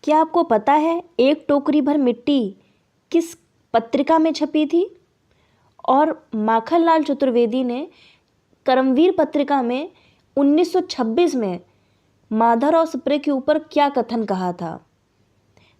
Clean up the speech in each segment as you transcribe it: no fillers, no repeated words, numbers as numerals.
क्या आपको पता है एक टोकरी भर मिट्टी किस पत्रिका में छपी थी? और माखनलाल चतुर्वेदी ने कर्मवीर पत्रिका में 1926 में माधवराव सप्रे के ऊपर क्या कथन कहा था?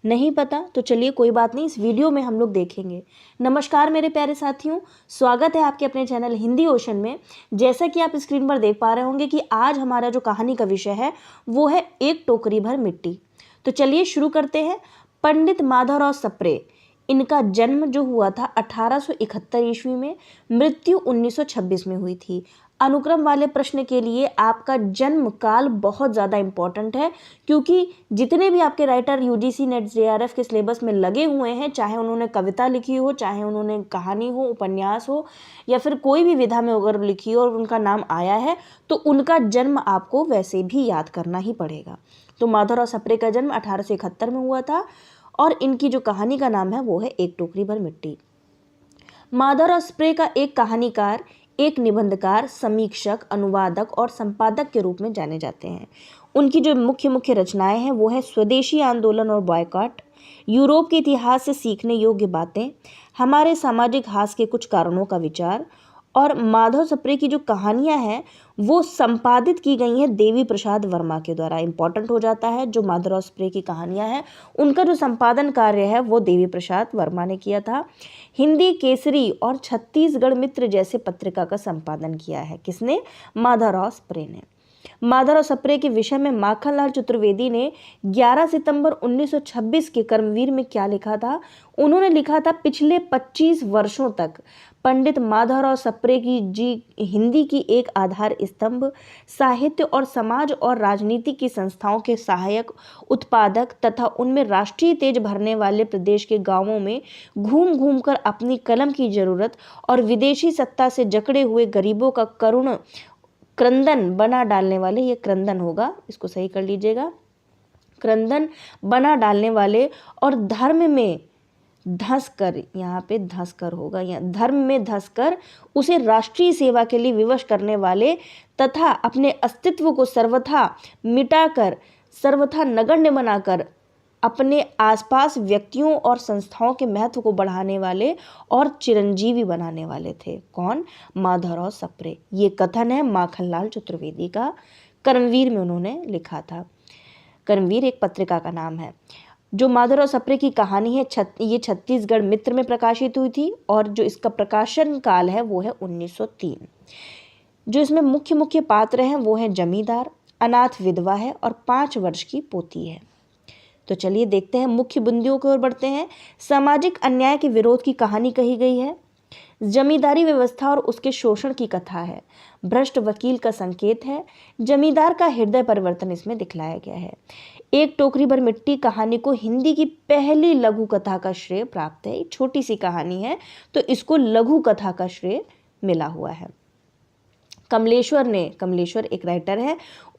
नहीं पता? तो चलिए कोई बात नहीं, इस वीडियो में हम लोग देखेंगे। नमस्कार मेरे प्यारे साथियों, स्वागत है आपके अपने चैनल हिंदी ओशन में। जैसा कि आप स्क्रीन पर देख पा रहे होंगे कि आज हमारा जो कहानी का विषय है वो है एक टोकरी भर मिट्टी। तो चलिए शुरू करते हैं। पंडित माधवराव सप्रे, इनका जन्म जो हुआ था 1871 ईस्वी में, मृत्यु 1926 में हुई थी। अनुक्रम वाले प्रश्न के लिए आपका जन्म काल बहुत ज़्यादा इम्पॉर्टेंट है, क्योंकि जितने भी आपके राइटर यूजीसी नेट जेआरएफ के सिलेबस में लगे हुए हैं, चाहे उन्होंने कविता लिखी हो, चाहे उन्होंने कहानी हो, उपन्यास हो, या फिर कोई भी विधा में अगर लिखी हो और उनका नाम आया है, तो उनका जन्म आपको वैसे भी याद करना ही पड़ेगा। तो माधवराव सप्रे का जन्म 1871 में हुआ था और इनकी जो कहानी का नाम है वो है एक टोकरी भर मिट्टी। माधवराव सप्रे का एक कहानीकार, एक निबंधकार, समीक्षक, अनुवादक और संपादक के रूप में जाने जाते हैं। उनकी जो मुख्य रचनाएं हैं वो है स्वदेशी आंदोलन और बॉयकॉट, यूरोप के इतिहास से सीखने योग्य बातें, हमारे सामाजिक हास के कुछ कारणों का विचार। और माधव सप्रे की जो कहानियां हैं वो संपादित की गई हैं देवी प्रसाद वर्मा के द्वारा। इंपॉर्टेंट हो जाता है, जो माधवराव सप्रे की कहानियां हैं उनका जो संपादन कार्य है वो देवी प्रसाद वर्मा ने किया था। हिंदी केसरी और छत्तीसगढ़ मित्र जैसे पत्रिका का संपादन किया है। किसने? माधवराव सप्रे ने। माधवराव सप्रे के विषय में माखनलाल चतुर्वेदी ने 11 सितंबर 1926 के कर्मवीर में क्या लिखा था? उन्होंने लिखा था, पिछले 25 वर्षों तक पंडित माधवराव सप्रे की हिंदी की एक आधार स्तंभ, साहित्य और समाज और राजनीति की संस्थाओं के सहायक उत्पादक तथा उनमें राष्ट्रीय तेज भरने वाले प्रदेश के गांवों में घूम घूम कर अपनी कलम की जरूरत और विदेशी सत्ता से जकड़े हुए गरीबों का करुण क्रंदन बना डालने वाले, ये क्रंदन होगा, इसको सही कर लीजिएगा, क्रंदन बना डालने वाले और धर्म में धंसकर, यहाँ पे धंसकर होगा, यहाँ धर्म में धंसकर उसे राष्ट्रीय सेवा के लिए विवश करने वाले तथा अपने अस्तित्व को सर्वथा मिटाकर, सर्वथा नगण्य बनाकर अपने आसपास व्यक्तियों और संस्थाओं के महत्व को बढ़ाने वाले और चिरंजीवी बनाने वाले थे। कौन? माधवराव सप्रे। ये कथन है माखनलाल चतुर्वेदी का, कर्मवीर में उन्होंने लिखा था। कर्मवीर एक पत्रिका का नाम है। जो माधवराव सप्रे की कहानी है ये छत्तीसगढ़ मित्र में प्रकाशित हुई थी और जो इसका प्रकाशन काल है वो है 1903। जो इसमें मुख्य पात्र हैं वो हैं जमींदार, अनाथ विधवा है और 5 वर्ष की पोती है। तो चलिए देखते हैं, मुख्य बिंदुओं की ओर बढ़ते हैं। सामाजिक अन्याय के विरोध की कहानी कही गई है। जमींदारी व्यवस्था और उसके शोषण की कथा है। भ्रष्ट वकील का संकेत है। जमींदार का हृदय परिवर्तन इसमें दिखलाया गया है। एक टोकरी भर मिट्टी कहानी को हिंदी की पहली लघु कथा का श्रेय प्राप्त है। एक छोटी सी कहानी है तो इसको लघु कथा का श्रेय मिला हुआ है। कमलेश्वर एक राइटर है,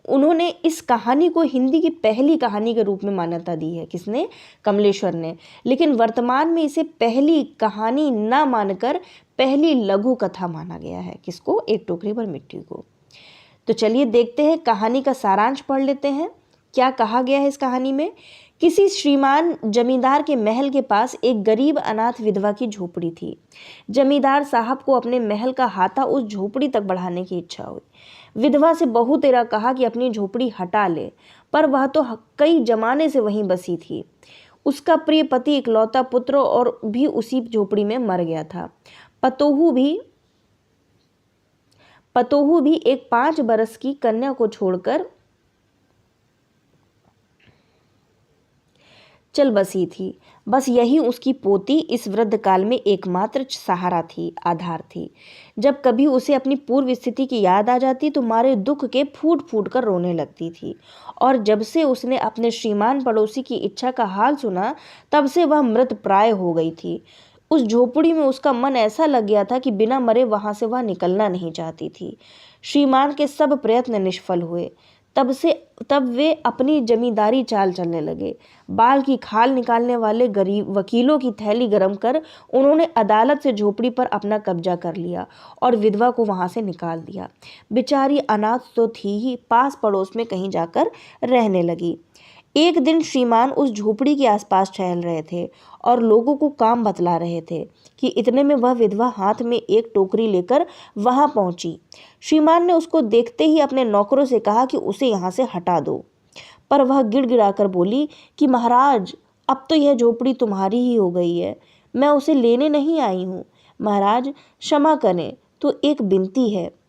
उन्होंने इस कहानी को हिंदी की पहली कहानी के रूप में मान्यता दी है। किसने? कमलेश्वर ने। लेकिन वर्तमान में इसे पहली कहानी ना मानकर पहली लघु कथा माना गया है। किसको? एक टोकरी भर मिट्टी को। तो चलिए देखते हैं, कहानी का सारांश पढ़ लेते हैं। क्या कहा गया है इस कहानी में? किसी श्रीमान जमींदार के महल के पास एक गरीब अनाथ विधवा की झोपड़ी थी। जमींदार साहब को अपने महल का हाथा उस झोपड़ी तक बढ़ाने की इच्छा हुई। विधवा से बहु तेरा कहा कि अपनी झोपड़ी हटा ले, पर वह तो कई जमाने से वहीं बसी थी। उसका प्रिय पति इकलौता पुत्र और भी उसी झोपड़ी में मर गया था। पतोहू भी एक 5 बरस की कन्या को छोड़कर चल बसी थी। बस यही उसकी पोती इस वृद्ध काल में एकमात्र सहारा थी, आधार थी। जब कभी उसे अपनी पूर्व स्थिति की याद आ जाती तो मारे दुख के फूट फूट कर रोने लगती थी। और जब से उसने अपने श्रीमान पड़ोसी की इच्छा का हाल सुना तब से वह मृत प्राय हो गई थी। उस झोपड़ी में उसका मन ऐसा लग गया था कि बिना मरे वहां से वह निकलना नहीं चाहती थी। श्रीमान के सब प्रयत्न निष्फल हुए। तब वे अपनी जमींदारी चाल चलने लगे। बाल की खाल निकालने वाले गरीब वकीलों की थैली गरम कर उन्होंने अदालत से झोपड़ी पर अपना कब्जा कर लिया और विधवा को वहां से निकाल दिया। बेचारी अनाथ तो थी ही, पास पड़ोस में कहीं जाकर रहने लगी। एक दिन श्रीमान उस झोपड़ी के आसपास टहल रहे थे और लोगों को काम बतला रहे थे कि इतने में वह विधवा हाथ में एक टोकरी लेकर वहां पहुंची। श्रीमान ने उसको देखते ही अपने नौकरों से कहा कि उसे यहाँ से हटा दो, पर वह गिड़गिड़ाकर बोली कि महाराज, अब तो यह झोपड़ी तुम्हारी ही हो गई है, मैं उसे लेने नहीं आई हूँ। महाराज क्षमा करें, तो एक विनती है।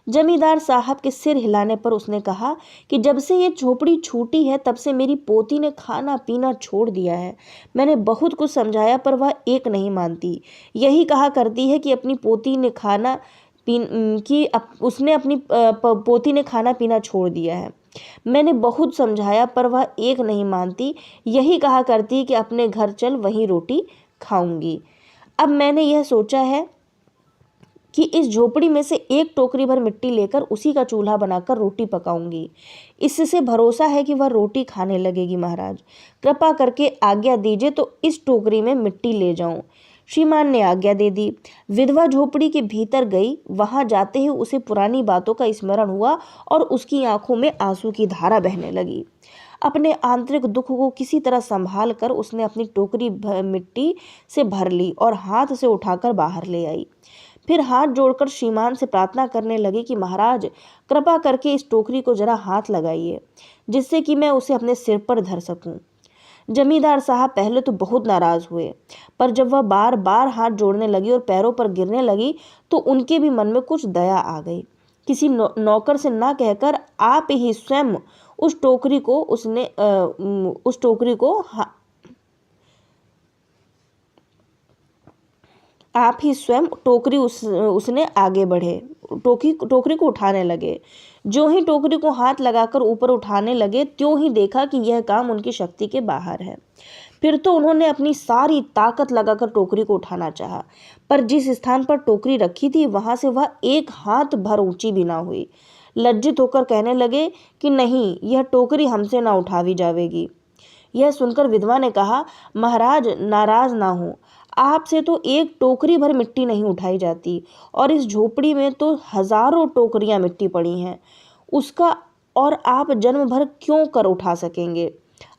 जमींदार साहब के सिर हिलाने पर उसने कहा कि जब से ये झोपड़ी छूटी है तब से मेरी पोती ने खाना पीना छोड़ दिया है। मैंने बहुत कुछ समझाया पर वह एक नहीं मानती। यही कहा करती है कि अपनी पोती ने खाना उसने अपनी पोती ने खाना पीना छोड़ दिया है। मैंने बहुत समझाया पर वह एक नहीं मानती। यही कहा करती है कि अपने घर चल, वहीं रोटी खाऊंगी। अब मैंने यह सोचा है कि इस झोपड़ी में से एक टोकरी भर मिट्टी लेकर उसी का चूल्हा बनाकर रोटी पकाऊंगी। इससे भरोसा है कि वह रोटी खाने लगेगी। महाराज कृपा करके आज्ञा दीजिए तो इस टोकरी में मिट्टी ले जाऊं। श्रीमान ने आज्ञा दे दी। विधवा झोपड़ी के भीतर गई। वहां जाते ही उसे पुरानी बातों का स्मरण हुआ और उसकी आंखों में आंसू की धारा बहने लगी। अपने आंतरिक दुख को किसी तरह संभाल कर उसने अपनी टोकरी मिट्टी से भर ली और हाथ से उठाकर बाहर ले आई। फिर हाथ जोड़कर श्रीमान से प्रार्थना करने लगी कि महाराज कृपा करके इस टोकरी को जरा हाथ लगाइए, जिससे कि मैं उसे अपने सिर पर धर सकूं। जमींदार साहब पहले तो बहुत नाराज हुए, पर जब वह बार बार हाथ जोड़ने लगी और पैरों पर गिरने लगी तो उनके भी मन में कुछ दया आ गई। किसी नौकर से ना कहकर आप ही स्वयं उस टोकरी को उसने आगे बढ़े, टोकरी को उठाने लगे। जो ही टोकरी को हाथ लगाकर ऊपर उठाने लगे त्यों ही देखा कि यह काम उनकी शक्ति के बाहर है। फिर तो उन्होंने अपनी सारी ताकत लगाकर टोकरी को उठाना चाहा, पर जिस स्थान पर टोकरी रखी थी वहां से वह एक हाथ भर ऊंची भी ना हुई। लज्जित होकर कहने लगे कि नहीं, यह टोकरी हमसे ना उठावी जावेगी। यह सुनकर विधवा ने कहा, महाराज नाराज ना हो, आपसे तो एक टोकरी भर मिट्टी नहीं उठाई जाती और इस झोपड़ी में तो हजारों टोकरियां मिट्टी पड़ी हैं, उसका और आप जन्म भर क्यों कर उठा सकेंगे?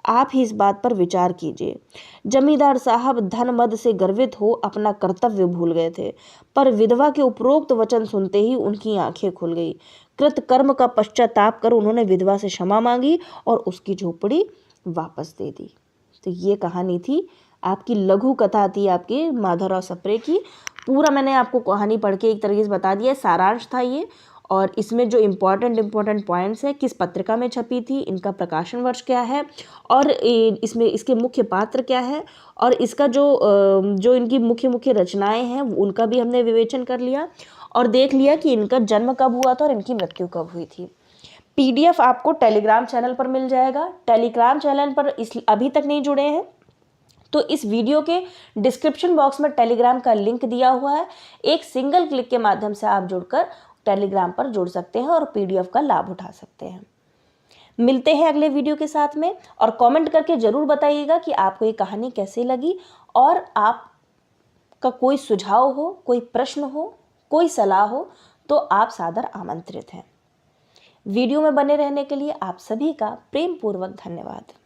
आप ही इस बात पर विचार कीजिए। जमींदार साहब धन मद से गर्वित हो अपना कर्तव्य भूल गए थे, पर विधवा के उपरोक्त वचन सुनते ही उनकी आंखें खुल गई। कृत कर्म का पश्चाताप कर उन्होंने विधवा से क्षमा मांगी और उसकी झोपड़ी वापस दे दी। तो ये कहानी थी, आपकी लघु कथा थी आपकी माधवराव सप्रे की। पूरा मैंने आपको कहानी पढ़ के एक तरीके से बता दिया, सारांश था ये। और इसमें जो इम्पोर्टेंट पॉइंट्स है, किस पत्रिका में छपी थी, इनका प्रकाशन वर्ष क्या है और इसमें इसके मुख्य पात्र क्या है, और इसका जो इनकी मुख्य रचनाएं हैं उनका भी हमने विवेचन कर लिया और देख लिया कि इनका जन्म कब हुआ था और इनकी मृत्यु कब हुई थी। PDF आपको टेलीग्राम चैनल पर मिल जाएगा। टेलीग्राम चैनल पर अभी तक नहीं जुड़े हैं तो इस वीडियो के डिस्क्रिप्शन बॉक्स में टेलीग्राम का लिंक दिया हुआ है। एक सिंगल क्लिक के माध्यम से आप जुड़कर टेलीग्राम पर जुड़ सकते हैं और PDF का लाभ उठा सकते हैं। मिलते हैं अगले वीडियो के साथ में, और कमेंट करके जरूर बताइएगा कि आपको ये कहानी कैसी लगी, और आपका कोई सुझाव हो, कोई प्रश्न हो, कोई सलाह हो तो आप सादर आमंत्रित हैं। वीडियो में बने रहने के लिए आप सभी का प्रेम पूर्वक धन्यवाद।